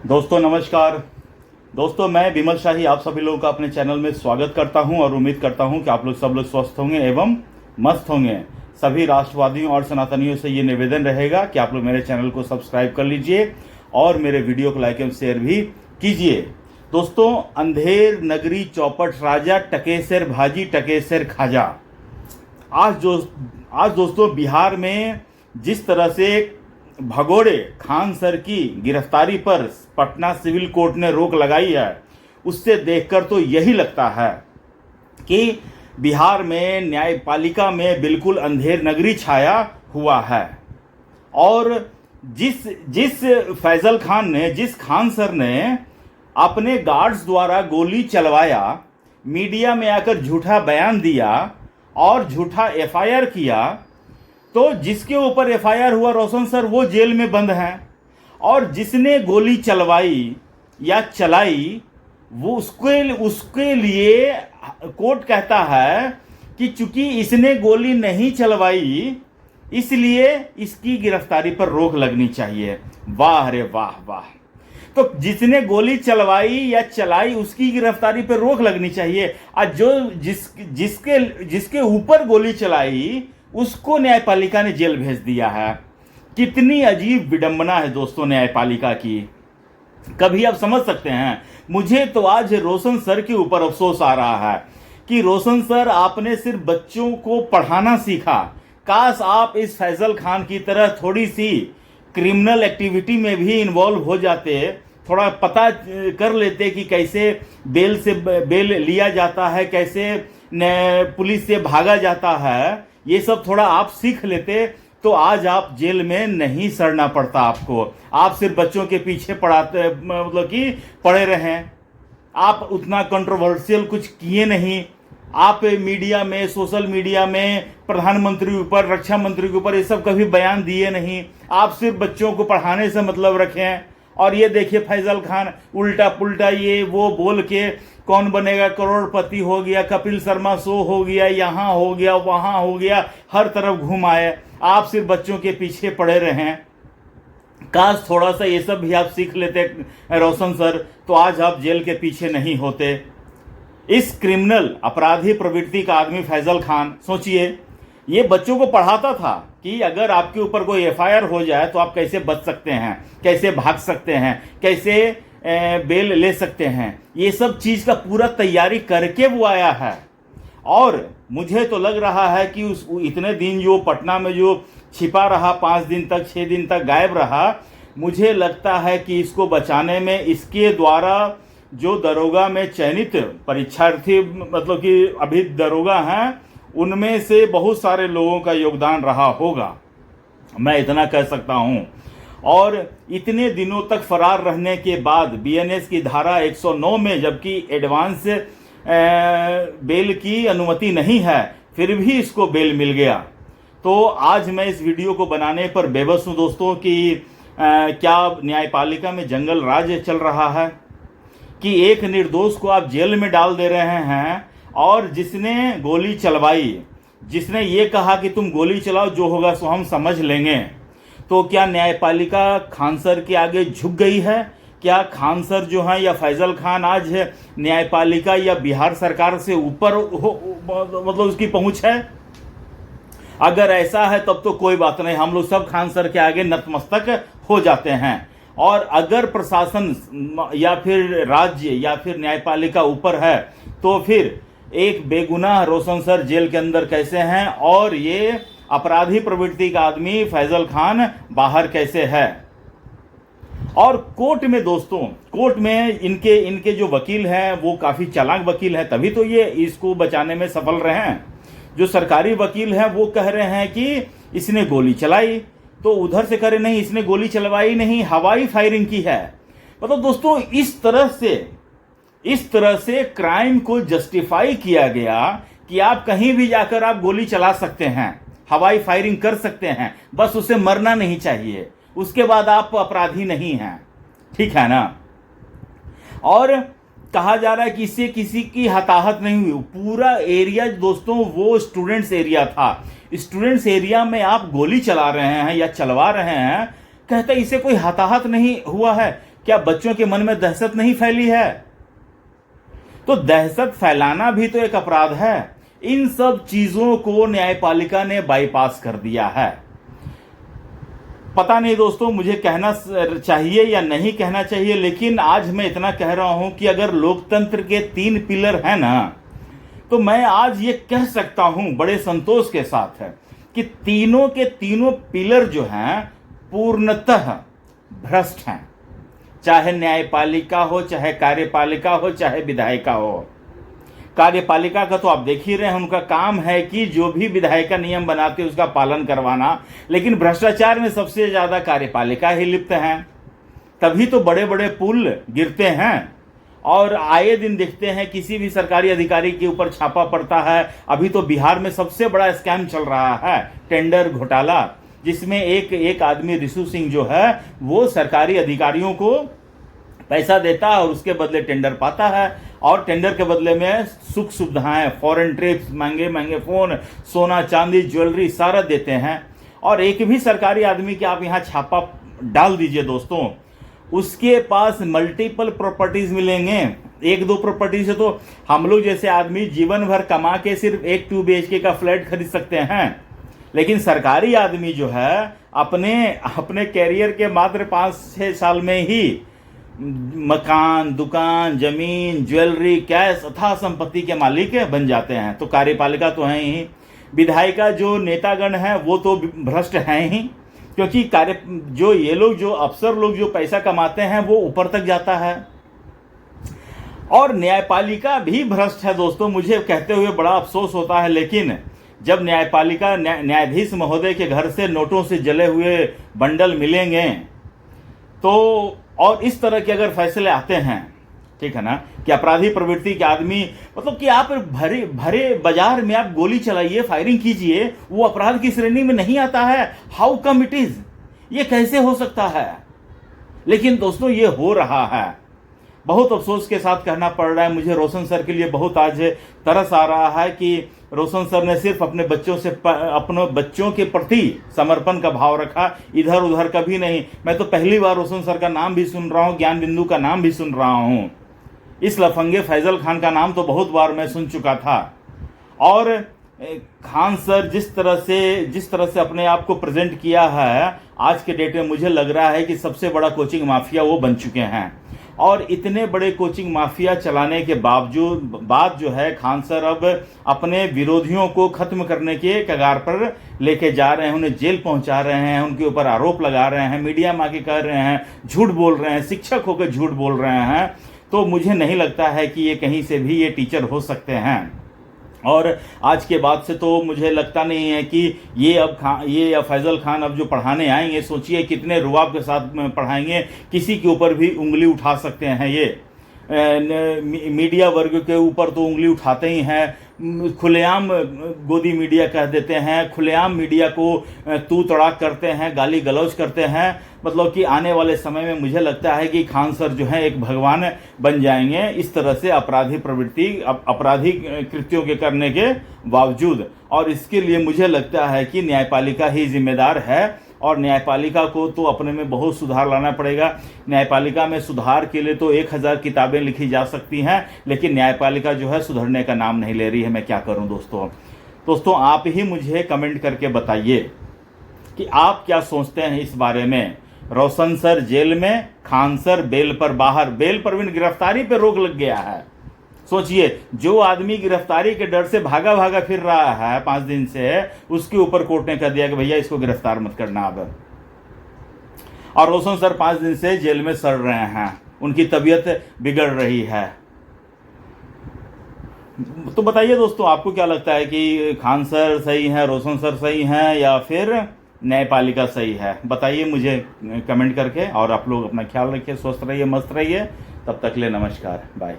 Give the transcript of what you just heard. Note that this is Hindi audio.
दोस्तों नमस्कार। दोस्तों मैं विमल शाही आप सभी लोगों का अपने चैनल में स्वागत करता हूं और उम्मीद करता हूं कि आप लोग सब लोग स्वस्थ होंगे एवं मस्त होंगे। सभी राष्ट्रवादियों और सनातनियों से ये निवेदन रहेगा कि आप लोग मेरे चैनल को सब्सक्राइब कर लीजिए और मेरे वीडियो को लाइक एवं शेयर भी कीजिए। दोस्तों, अंधेर नगरी चौपट राजा टकेसर भाजी टकेसर खाजा। आज दोस्तों बिहार में जिस तरह से भगोड़े खान सर की गिरफ्तारी पर पटना सिविल कोर्ट ने रोक लगाई है, उससे देखकर तो यही लगता है कि बिहार में न्यायपालिका में बिल्कुल अंधेर नगरी छाया हुआ है। और जिस फैजल खान ने, जिस खान सर ने अपने गार्ड्स द्वारा गोली चलवाया, मीडिया में आकर झूठा बयान दिया और झूठा एफआईआर किया, तो जिसके ऊपर एफआईआर हुआ रोशन सर वो जेल में बंद हैं। और जिसने गोली चलवाई या चलाई वो उसके लिए कोर्ट कहता है कि चूंकि इसने गोली नहीं चलवाई इसलिए इसकी गिरफ्तारी पर रोक लगनी चाहिए। वाह रे वाह वाह। तो जिसने गोली चलवाई या चलाई उसकी गिरफ्तारी पर रोक लगनी चाहिए, और जिसके ऊपर गोली चलाई उसको न्यायपालिका ने जेल भेज दिया है। कितनी अजीब विडंबना है दोस्तों न्यायपालिका की। कभी आप समझ सकते हैं। मुझे तो आज रोशन सर के ऊपर अफसोस आ रहा है कि रोशन सर, आपने सिर्फ बच्चों को पढ़ाना सीखा। काश आप इस फैजल खान की तरह थोड़ी सी क्रिमिनल एक्टिविटी में भी इन्वॉल्व हो जाते, थोड़ा पता कर लेते कि कैसे बेल लिया जाता है, कैसे पुलिस से भागा जाता है, ये सब थोड़ा आप सीख लेते तो आज आप जेल में नहीं सड़ना पड़ता आपको। आप सिर्फ बच्चों के पीछे पड़े रहें। आप उतना कंट्रोवर्शियल कुछ किए नहीं। आप मीडिया में, सोशल मीडिया में प्रधानमंत्री ऊपर, रक्षा मंत्री के ऊपर ये सब कभी बयान दिए नहीं। आप सिर्फ बच्चों को पढ़ाने से मतलब रखें। और ये देखिए फैजल खान उल्टा पुल्टा ये वो बोल के कौन बनेगा करोड़पति हो गया, कपिल शर्मा शो हो गया, यहाँ हो गया, वहाँ हो गया, हर तरफ घूम आए। आप सिर्फ बच्चों के पीछे पड़े रहें। काश थोड़ा सा ये सब भी आप सीख लेते रोशन सर, तो आज आप जेल के पीछे नहीं होते। इस क्रिमिनल अपराधी प्रवृत्ति का आदमी फैजल खान, सोचिए, ये बच्चों को पढ़ाता था कि अगर आपके ऊपर कोई एफआईआर हो जाए तो आप कैसे बच सकते हैं, कैसे भाग सकते हैं, कैसे बेल ले सकते हैं। ये सब चीज़ का पूरा तैयारी करके वो आया है। और मुझे तो लग रहा है कि इतने दिन जो पटना में जो छिपा रहा, 5 दिन तक 6 दिन तक गायब रहा, मुझे लगता है कि इसको बचाने में इसके द्वारा जो दरोगा में चयनित परीक्षार्थी कि अभी दरोगा हैं, उनमें से बहुत सारे लोगों का योगदान रहा होगा, मैं इतना कह सकता हूं। और इतने दिनों तक फरार रहने के बाद बीएनएस की धारा 109 में, जबकि एडवांस बेल की अनुमति नहीं है, फिर भी इसको बेल मिल गया। तो आज मैं इस वीडियो को बनाने पर बेबस हूं दोस्तों कि क्या न्यायपालिका में जंगल राज चल रहा है कि एक निर्दोष को आप जेल में डाल दे रहे हैं, और जिसने गोली चलवाई, जिसने ये कहा कि तुम गोली चलाओ, जो होगा सो हम समझ लेंगे, तो क्या न्यायपालिका खान सर के आगे झुक गई है? क्या खान सर जो हैं या फैजल खान आज न्यायपालिका या बिहार सरकार से ऊपर उसकी पहुंच है? अगर ऐसा है तब तो कोई बात नहीं, हम लोग सब खान सर के आगे नतमस्तक हो जाते हैं। और अगर प्रशासन या फिर राज्य या फिर न्यायपालिका ऊपर है तो फिर एक बेगुनाह रोशन सर जेल के अंदर कैसे हैं, और ये अपराधी प्रवृत्ति का आदमी फैजल खान बाहर कैसे है? और कोर्ट में दोस्तों, कोर्ट में इनके जो वकील हैं वो काफ़ी चालाक वकील हैं, तभी तो ये इसको बचाने में सफल रहे हैं। जो सरकारी वकील हैं वो कह रहे हैं कि इसने गोली चलाई, तो उधर से कह रहे नहीं इसने गोली चलवाई नहीं, हवाई फायरिंग की है। मतलब दोस्तों इस तरह से क्राइम को जस्टिफाई किया गया कि आप कहीं भी जाकर आप गोली चला सकते हैं, हवाई फायरिंग कर सकते हैं, बस उसे मरना नहीं चाहिए, उसके बाद आप अपराधी नहीं हैं। ठीक है ना? और कहा जा रहा है कि इससे किसी की हताहत नहीं हुई। पूरा एरिया दोस्तों वो स्टूडेंट्स एरिया था। स्टूडेंट्स एरिया में आप गोली चला रहे हैं या चलवा रहे हैं, कहते इससे कोई हताहत नहीं हुआ है। क्या बच्चों के मन में दहशत नहीं फैली है? तो दहशत फैलाना भी तो एक अपराध है। इन सब चीजों को न्यायपालिका ने बाईपास कर दिया है। पता नहीं दोस्तों, मुझे कहना चाहिए या नहीं कहना चाहिए, लेकिन आज मैं इतना कह रहा हूं कि अगर लोकतंत्र के 3 पिलर हैं ना, तो मैं आज ये कह सकता हूं बड़े संतोष के साथ है कि तीनों के तीनों पिलर जो हैं पूर्णतः भ्रष्ट हैं। चाहे न्यायपालिका हो, चाहे कार्यपालिका हो, चाहे विधायिका हो। कार्यपालिका का तो आप देख ही रहे हैं, उनका काम है कि जो भी विधायिका नियम बनाते हैं उसका पालन करवाना, लेकिन भ्रष्टाचार में सबसे ज्यादा कार्यपालिका ही लिप्त है। तभी तो बड़े बड़े पुल गिरते हैं और आए दिन देखते हैं किसी भी सरकारी अधिकारी के ऊपर छापा पड़ता है। अभी तो बिहार में सबसे बड़ा स्कैम चल रहा है, टेंडर घोटाला, जिसमें एक आदमी ऋषु सिंह जो है वो सरकारी अधिकारियों को पैसा देता है और उसके बदले टेंडर पाता है, और टेंडर के बदले में सुख सुविधाएं, फॉरेन ट्रिप्स, महंगे महंगे फोन, सोना चांदी, ज्वेलरी सारा देते हैं। और एक भी सरकारी आदमी के आप यहाँ छापा डाल दीजिए दोस्तों, उसके पास मल्टीपल प्रॉपर्टीज मिलेंगे। 1-2 प्रॉपर्टी से तो हम लोग जैसे आदमी जीवन भर कमा के सिर्फ 1 2 BHK का फ्लैट खरीद सकते हैं, लेकिन सरकारी आदमी जो है अपने कैरियर के मात्र 5-6 साल में ही मकान, दुकान, जमीन, ज्वेलरी, कैश अथाह संपत्ति के मालिक बन जाते हैं। तो कार्यपालिका तो है ही, विधायिका जो नेतागण हैं वो तो भ्रष्ट हैं ही, क्योंकि ये लोग जो अफसर लोग जो पैसा कमाते हैं वो ऊपर तक जाता है। और न्यायपालिका भी भ्रष्ट है दोस्तों, मुझे कहते हुए बड़ा अफसोस होता है, लेकिन जब न्यायपालिका न्यायाधीश महोदय के घर से नोटों से जले हुए बंडल मिलेंगे तो, और इस तरह के अगर फैसले आते हैं, ठीक है ना, कि अपराधी प्रवृत्ति के आदमी, मतलब कि आप भरे बाजार में आप गोली चलाइए, फायरिंग कीजिए, वो अपराध की श्रेणी में नहीं आता है। हाउ कम इट इज, ये कैसे हो सकता है? लेकिन दोस्तों ये हो रहा है। बहुत अफसोस के साथ कहना पड़ रहा है मुझे, रोशन सर के लिए बहुत आज तरस आ रहा है कि रोशन सर ने सिर्फ अपने बच्चों के प्रति समर्पण का भाव रखा, इधर उधर कभी नहीं। मैं तो पहली बार रोशन सर का नाम भी सुन रहा हूं, ज्ञान बिंदु का नाम भी सुन रहा हूं। इस लफंगे फैजल खान का नाम तो बहुत बार मैं सुन चुका था। और खान सर जिस तरह से अपने आप को प्रेजेंट किया है आज के डेट में, मुझे लग रहा है कि सबसे बड़ा कोचिंग माफिया वो बन चुके हैं। और इतने बड़े कोचिंग माफिया चलाने के बाद जो है खान सर अब अपने विरोधियों को खत्म करने के कगार पर लेके जा रहे हैं, उन्हें जेल पहुंचा रहे हैं, उनके ऊपर आरोप लगा रहे हैं, मीडिया में आके कह रहे हैं, झूठ बोल रहे हैं, शिक्षक होकर झूठ बोल रहे हैं। तो मुझे नहीं लगता है कि ये कहीं से भी ये टीचर हो सकते हैं। और आज के बाद से तो मुझे लगता नहीं है कि ये फैजल खान अब जो पढ़ाने आएंगे, सोचिए कितने रुआब के साथ पढ़ाएंगे, किसी के ऊपर भी उंगली उठा सकते हैं। ये मीडिया वर्ग के ऊपर तो उंगली उठाते ही हैं, खुलेआम गोदी मीडिया कह देते हैं, खुलेआम मीडिया को तू तड़ाक करते हैं, गाली गलौज करते हैं। मतलब कि आने वाले समय में मुझे लगता है कि खान सर जो है एक भगवान बन जाएंगे, इस तरह से अपराधी प्रवृत्ति, अपराधी कृत्यों के करने के बावजूद। और इसके लिए मुझे लगता है कि न्यायपालिका ही जिम्मेदार है, और न्यायपालिका को तो अपने में बहुत सुधार लाना पड़ेगा। न्यायपालिका में सुधार के लिए तो 1000 किताबें लिखी जा सकती हैं, लेकिन न्यायपालिका जो है सुधरने का नाम नहीं ले रही है। मैं क्या करूं दोस्तों आप ही मुझे कमेंट करके बताइए कि आप क्या सोचते हैं इस बारे में। रोशन सर जेल में, खान सर बेल पर बाहर। बेल पर भी गिरफ्तारी पर रोक लग गया है। सोचिए, जो आदमी गिरफ्तारी के डर से भागा फिर रहा है 5 दिन से, उसके ऊपर कोर्ट ने कह दिया कि भैया इसको गिरफ्तार मत करना अब। और रोशन सर 5 दिन से जेल में सड़ रहे हैं, उनकी तबीयत बिगड़ रही है। तो बताइए दोस्तों, आपको क्या लगता है कि खान सर सही है, रोशन सर सही है, या फिर न्यायपालिका सही है? बताइए मुझे कमेंट करके। और आप लोग अपना ख्याल रखिए, स्वस्थ रहिए, मस्त रहिए। तब तक ले नमस्कार, बाय।